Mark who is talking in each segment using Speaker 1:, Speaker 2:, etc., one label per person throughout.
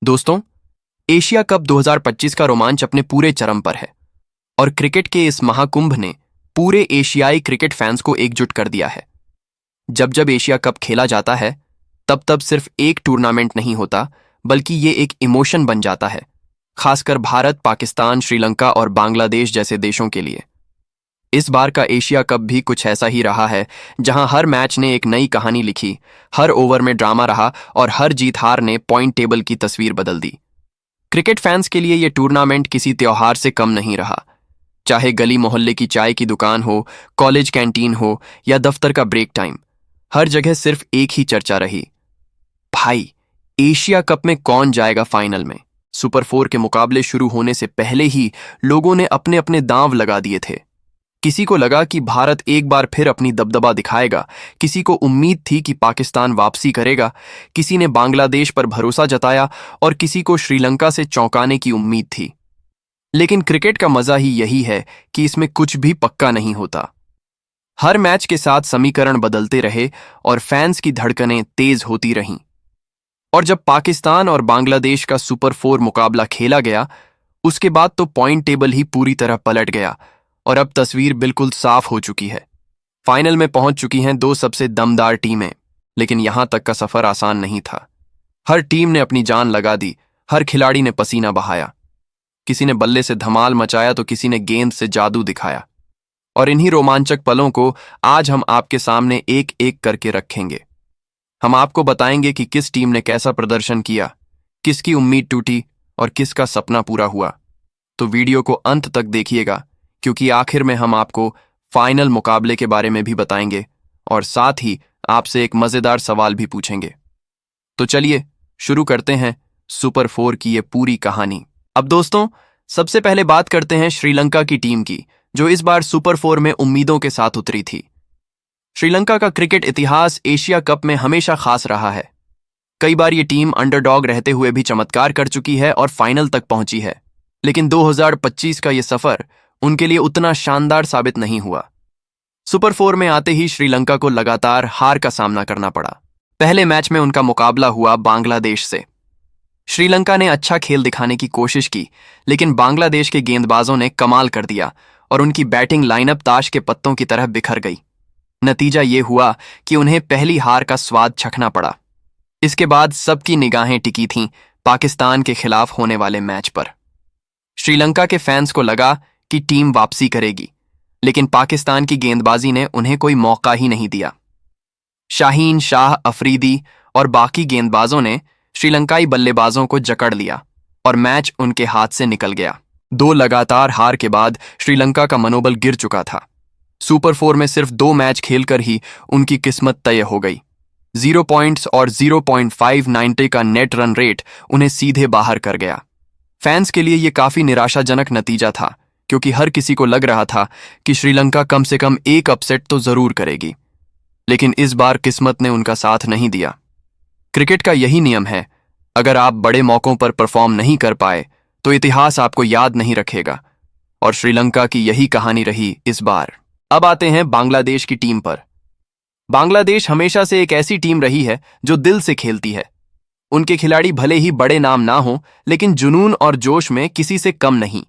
Speaker 1: दोस्तों, Asia cup 2025 का रोमांच अपने पूरे चरम पर है और क्रिकेट के इस महाकुंभ ने पूरे एशियाई क्रिकेट फैंस को एकजुट कर दिया है। जब जब एशिया कप खेला जाता है तब तब सिर्फ एक टूर्नामेंट नहीं होता, बल्कि ये एक इमोशन बन जाता है, खासकर भारत, पाकिस्तान, श्रीलंका और बांग्लादेश जैसे देशों के लिए। इस बार का एशिया कप भी कुछ ऐसा ही रहा है, जहां हर मैच ने एक नई कहानी लिखी, हर ओवर में ड्रामा रहा और हर जीत हार ने पॉइंट टेबल की तस्वीर बदल दी। क्रिकेट फैंस के लिए ये टूर्नामेंट किसी त्योहार से कम नहीं रहा। चाहे गली मोहल्ले की चाय की दुकान हो, कॉलेज कैंटीन हो या दफ्तर का ब्रेक टाइम, हर जगह सिर्फ एक ही चर्चा रही, भाई एशिया कप में कौन जाएगा फाइनल में। सुपर 4 के मुकाबले शुरू होने से पहले ही लोगों ने अपने अपने दांव लगा दिए थे। किसी को लगा कि भारत एक बार फिर अपनी दबदबा दिखाएगा, किसी को उम्मीद थी कि पाकिस्तान वापसी करेगा, किसी ने बांग्लादेश पर भरोसा जताया और किसी को श्रीलंका से चौंकाने की उम्मीद थी। लेकिन क्रिकेट का मजा ही यही है कि इसमें कुछ भी पक्का नहीं होता। हर मैच के साथ समीकरण बदलते रहे और फैंस की धड़कनें तेज होती रहीं। और जब पाकिस्तान और बांग्लादेश का सुपर 4 मुकाबला खेला गया, उसके बाद तो पॉइंट टेबल ही पूरी तरह पलट गया और अब तस्वीर बिल्कुल साफ हो चुकी है। फाइनल में पहुंच चुकी हैं दो सबसे दमदार टीमें, लेकिन यहां तक का सफर आसान नहीं था। हर टीम ने अपनी जान लगा दी, हर खिलाड़ी ने पसीना बहाया। किसी ने बल्ले से धमाल मचाया तो किसी ने गेंद से जादू दिखाया। और इन्हीं रोमांचक पलों को आज हम आपके सामने एक एक करके रखेंगे। हम आपको बताएंगे कि किस टीम ने कैसा प्रदर्शन किया, किसकी उम्मीद टूटी और किसका सपना पूरा हुआ। तो वीडियो को अंत तक देखिएगा, क्योंकि आखिर में हम आपको फाइनल मुकाबले के बारे में भी बताएंगे और साथ ही आपसे एक मजेदार सवाल भी पूछेंगे। तो चलिए शुरू करते हैं सुपर 4 की ये पूरी कहानी। अब दोस्तों, सबसे पहले बात करते हैं श्रीलंका की टीम की, जो इस बार सुपर 4 में उम्मीदों के साथ उतरी थी। श्रीलंका का क्रिकेट इतिहास एशिया कप में हमेशा खास रहा है। कई बार ये टीम अंडरडॉग रहते हुए भी चमत्कार कर चुकी है और फाइनल तक पहुंची है। लेकिन 2025 का ये सफर उनके लिए उतना शानदार साबित नहीं हुआ। सुपर 4 में आते ही श्रीलंका को लगातार हार का सामना करना पड़ा। पहले मैच में उनका मुकाबला हुआ बांग्लादेश से। श्रीलंका ने अच्छा खेल दिखाने की कोशिश की, लेकिन बांग्लादेश के गेंदबाजों ने कमाल कर दिया और उनकी बैटिंग लाइनअप ताश के पत्तों की तरह बिखर गई। नतीजा ये हुआ कि उन्हें पहली हार का स्वाद चखना पड़ा। इसके बाद सबकी निगाहें टिकी थीं पाकिस्तान के खिलाफ होने वाले मैच पर। श्रीलंका के फैंस को लगा कि टीम वापसी करेगी, लेकिन पाकिस्तान की गेंदबाजी ने उन्हें कोई मौका ही नहीं दिया। शाहीन शाह, अफरीदी और बाकी गेंदबाजों ने श्रीलंकाई बल्लेबाजों को जकड़ लिया और मैच उनके हाथ से निकल गया। 2 लगातार हार के बाद श्रीलंका का मनोबल गिर चुका था। सुपर 4 में सिर्फ 2 मैच खेलकर ही उनकी किस्मत तय हो गई। 0 पॉइंट्स और 0.590 का नेट रन रेट उन्हें सीधे बाहर कर गया। फैंस के लिए यह काफी निराशाजनक नतीजा था, क्योंकि हर किसी को लग रहा था कि श्रीलंका कम से कम एक अपसेट तो जरूर करेगी। लेकिन इस बार किस्मत ने उनका साथ नहीं दिया। क्रिकेट का यही नियम है, अगर आप बड़े मौकों पर परफॉर्म नहीं कर पाए तो इतिहास आपको याद नहीं रखेगा, और श्रीलंका की यही कहानी रही इस बार। अब आते हैं बांग्लादेश की टीम पर। बांग्लादेश हमेशा से एक ऐसी टीम रही है जो दिल से खेलती है। उनके खिलाड़ी भले ही बड़े नाम ना हो, लेकिन जुनून और जोश में किसी से कम नहीं।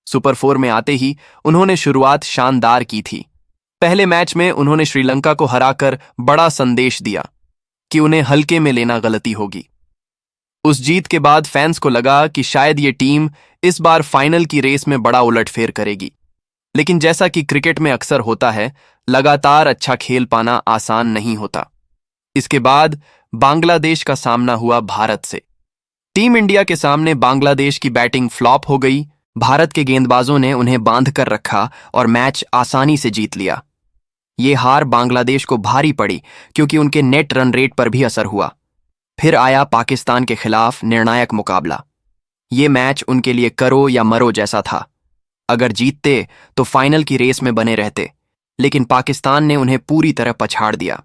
Speaker 1: सुपर 4 में आते ही उन्होंने शुरुआत शानदार की थी। पहले मैच में उन्होंने श्रीलंका को हराकर बड़ा संदेश दिया कि उन्हें हल्के में लेना गलती होगी। उस जीत के बाद फैंस को लगा कि शायद ये टीम इस बार फाइनल की रेस में बड़ा उलटफेर करेगी। लेकिन जैसा कि क्रिकेट में अक्सर होता है, लगातार अच्छा खेल पाना आसान नहीं होता। इसके बाद बांग्लादेश का सामना हुआ भारत से। टीम इंडिया के सामने बांग्लादेश की बैटिंग फ्लॉप हो गई। भारत के गेंदबाजों ने उन्हें बांध कर रखा और मैच आसानी से जीत लिया। ये हार बांग्लादेश को भारी पड़ी, क्योंकि उनके नेट रन रेट पर भी असर हुआ। फिर आया पाकिस्तान के खिलाफ निर्णायक मुकाबला। ये मैच उनके लिए करो या मरो जैसा था। अगर जीतते तो फाइनल की रेस में बने रहते, लेकिन पाकिस्तान ने उन्हें पूरी तरह पछाड़ दिया।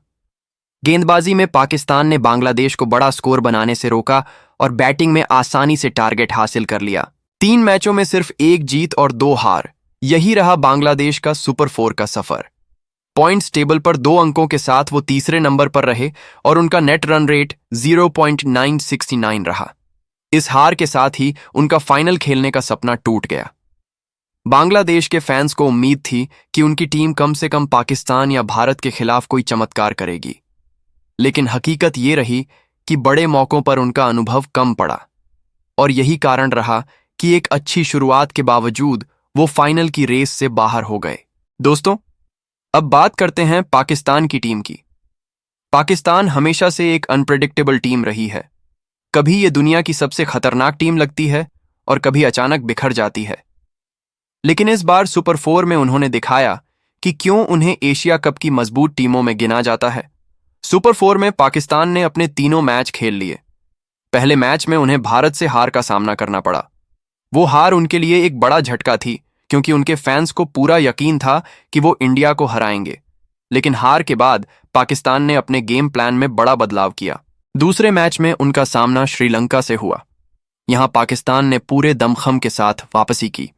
Speaker 1: गेंदबाजी में पाकिस्तान ने बांग्लादेश को बड़ा स्कोर बनाने से रोका और बैटिंग में आसानी से टारगेट हासिल कर लिया। 3 मैचों में सिर्फ 1 जीत और 2 हार, यही रहा बांग्लादेश का सुपर 4 का सफर। पॉइंट्स टेबल पर 2 अंकों के साथ वो तीसरे नंबर पर रहे और उनका नेट रन रेट 0.969 रहा। इस हार के साथ ही उनका फाइनल खेलने का सपना टूट गया। बांग्लादेश के फैंस को उम्मीद थी कि उनकी टीम कम से कम पाकिस्तान या भारत के खिलाफ कोई चमत्कार करेगी, लेकिन हकीकत ये रही कि बड़े मौकों पर उनका अनुभव कम पड़ा और यही कारण रहा कि एक अच्छी शुरुआत के बावजूद वो फाइनल की रेस से बाहर हो गए। दोस्तों, अब बात करते हैं पाकिस्तान की टीम की। पाकिस्तान हमेशा से एक अनप्रेडिक्टेबल टीम रही है। कभी ये दुनिया की सबसे खतरनाक टीम लगती है और कभी अचानक बिखर जाती है। लेकिन इस बार सुपर 4 में उन्होंने दिखाया कि क्यों उन्हें एशिया कप की मजबूत टीमों में गिना जाता है। सुपर 4 में पाकिस्तान ने अपने तीनों मैच खेल लिए। पहले मैच में उन्हें भारत से हार का सामना करना पड़ा। वो हार उनके लिए एक बड़ा झटका थी, क्योंकि उनके फैंस को पूरा यकीन था कि वो इंडिया को हराएंगे। लेकिन हार के बाद पाकिस्तान ने अपने गेम प्लान में बड़ा बदलाव किया। दूसरे मैच में उनका सामना श्रीलंका से हुआ। यहां पाकिस्तान ने पूरे दमखम के साथ वापसी की।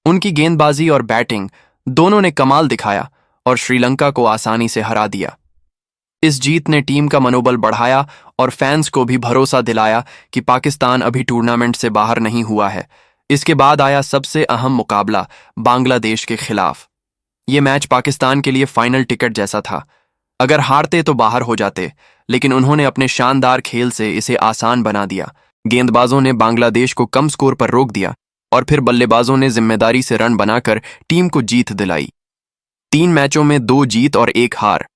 Speaker 1: उनकी गेंदबाजी और बैटिंग दोनों ने कमाल दिखाया और श्रीलंका को आसानी से हरा दिया। इस जीत ने टीम का मनोबल बढ़ाया और फैंस को भी भरोसा दिलाया कि पाकिस्तान अभी टूर्नामेंट से बाहर नहीं हुआ है। इसके बाद आया सबसे अहम मुकाबला बांग्लादेश के खिलाफ। ये मैच पाकिस्तान के लिए फाइनल टिकट जैसा था। अगर हारते तो बाहर हो जाते, लेकिन उन्होंने अपने शानदार खेल से इसे आसान बना दिया। गेंदबाजों ने बांग्लादेश को कम स्कोर पर रोक दिया और फिर बल्लेबाजों ने जिम्मेदारी से रन बनाकर टीम को जीत दिलाई। 3 मैचों में 2 जीत और 1 हार।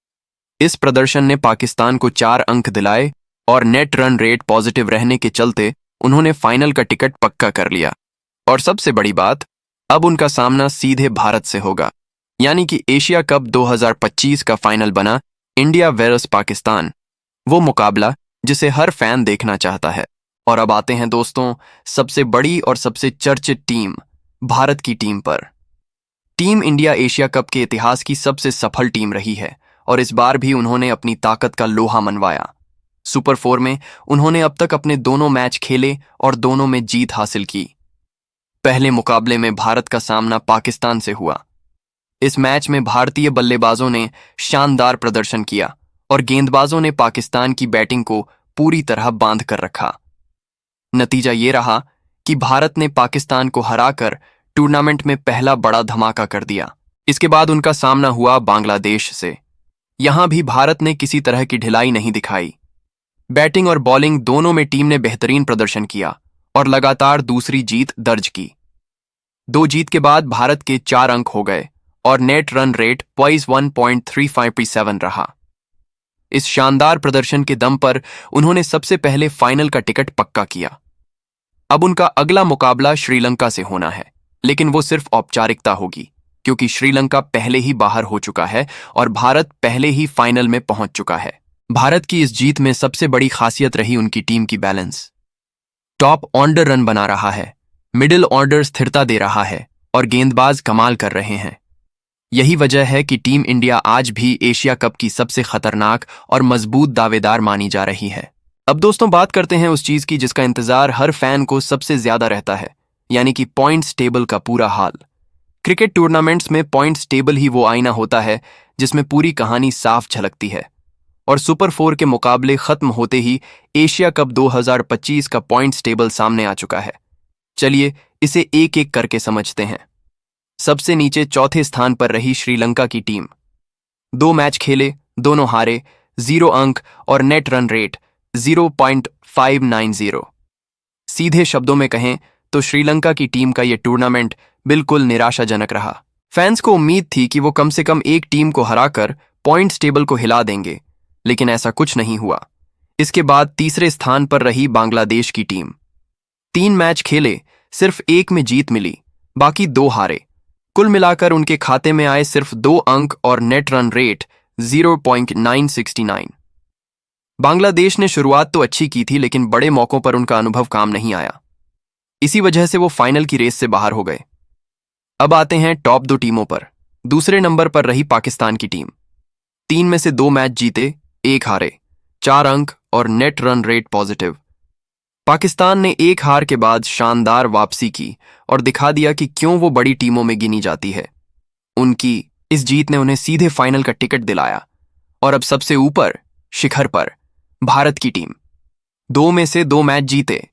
Speaker 1: इस प्रदर्शन ने पाकिस्तान को 4 अंक दिलाए और नेट रन रेट पॉजिटिव रहने के चलते उन्होंने फाइनल का टिकट पक्का कर लिया। और सबसे बड़ी बात, अब उनका सामना सीधे भारत से होगा, यानी कि एशिया कप 2025 का फाइनल बना इंडिया वर्सेस पाकिस्तान, वो मुकाबला जिसे हर फैन देखना चाहता है। और अब आते हैं दोस्तों सबसे बड़ी और सबसे चर्चित टीम, भारत की टीम पर। टीम इंडिया एशिया कप के इतिहास की सबसे सफल टीम रही है और इस बार भी उन्होंने अपनी ताकत का लोहा मनवाया। सुपर 4 में उन्होंने अब तक अपने दोनों मैच खेले और दोनों में जीत हासिल की। पहले मुकाबले में भारत का सामना पाकिस्तान से हुआ। इस मैच में भारतीय बल्लेबाजों ने शानदार प्रदर्शन किया और गेंदबाजों ने पाकिस्तान की बैटिंग को पूरी तरह बांध कर रखा। नतीजा ये रहा कि भारत ने पाकिस्तान को हराकर टूर्नामेंट में पहला बड़ा धमाका कर दिया। इसके बाद उनका सामना हुआ बांग्लादेश से। यहां भी भारत ने किसी तरह की ढिलाई नहीं दिखाई। बैटिंग और बॉलिंग दोनों में टीम ने बेहतरीन प्रदर्शन किया और लगातार दूसरी जीत दर्ज की। 2 जीत के बाद भारत के 4 अंक हो गए और नेट रन रेट 1.3537 रहा। इस शानदार प्रदर्शन के दम पर उन्होंने सबसे पहले फाइनल का टिकट पक्का किया। अब उनका अगला मुकाबला श्रीलंका से होना है, लेकिन वो सिर्फ औपचारिकता होगी, क्योंकि श्रीलंका पहले ही बाहर हो चुका है और भारत पहले ही फाइनल में पहुंच चुका है। भारत की इस जीत में सबसे बड़ी खासियत रही उनकी टीम की बैलेंस। टॉप ऑर्डर रन बना रहा है, मिडिल ऑर्डर स्थिरता दे रहा है और गेंदबाज कमाल कर रहे हैं। यही वजह है कि टीम इंडिया आज भी एशिया कप की सबसे खतरनाक और मजबूत दावेदार मानी जा रही है। अब दोस्तों बात करते हैं उस चीज की जिसका इंतजार हर फैन को सबसे ज्यादा रहता है, यानी कि पॉइंट्स टेबल का पूरा हाल। क्रिकेट टूर्नामेंट्स में पॉइंट्स टेबल ही वो आईना होता है जिसमें पूरी कहानी साफ झलकती है। और सुपर 4 के मुकाबले खत्म होते ही एशिया कप 2025 का पॉइंट्स टेबल सामने आ चुका है। चलिए इसे एक एक करके समझते हैं। सबसे नीचे चौथे स्थान पर रही श्रीलंका की टीम। 2 मैच खेले, दोनों हारे, 0 अंक और नेट रन रेट 0.590। सीधे शब्दों में कहें तो श्रीलंका की टीम का यह टूर्नामेंट बिल्कुल निराशाजनक रहा। फैंस को उम्मीद थी कि वो कम से कम एक टीम को हराकर पॉइंट्स टेबल को हिला देंगे, लेकिन ऐसा कुछ नहीं हुआ। इसके बाद तीसरे स्थान पर रही बांग्लादेश की टीम। 3 मैच खेले, सिर्फ 1 में जीत मिली, बाकी 2 हारे। कुल मिलाकर उनके खाते में आए सिर्फ 2 अंक और नेट रन रेट 0.969। बांग्लादेश ने शुरुआत तो अच्छी की थी, लेकिन बड़े मौकों पर उनका अनुभव काम नहीं आया। इसी वजह से वो फाइनल की रेस से बाहर हो गए। अब आते हैं टॉप 2 टीमों पर। दूसरे नंबर पर रही पाकिस्तान की टीम। 3 में से 2 मैच जीते, 1 हारे, 4 अंक और net run rate positive. Pakistan ने 1 हार के बाद शानदार वापसी की और दिखा दिया कि क्यों वो बड़ी टीमों में गिनी जाती है। उनकी इस जीत ने उन्हें सीधे फाइनल का टिकट दिलाया। और अब सबसे ऊपर शिखर पर भारत की टीम। 2 में से 2 मैच जीते,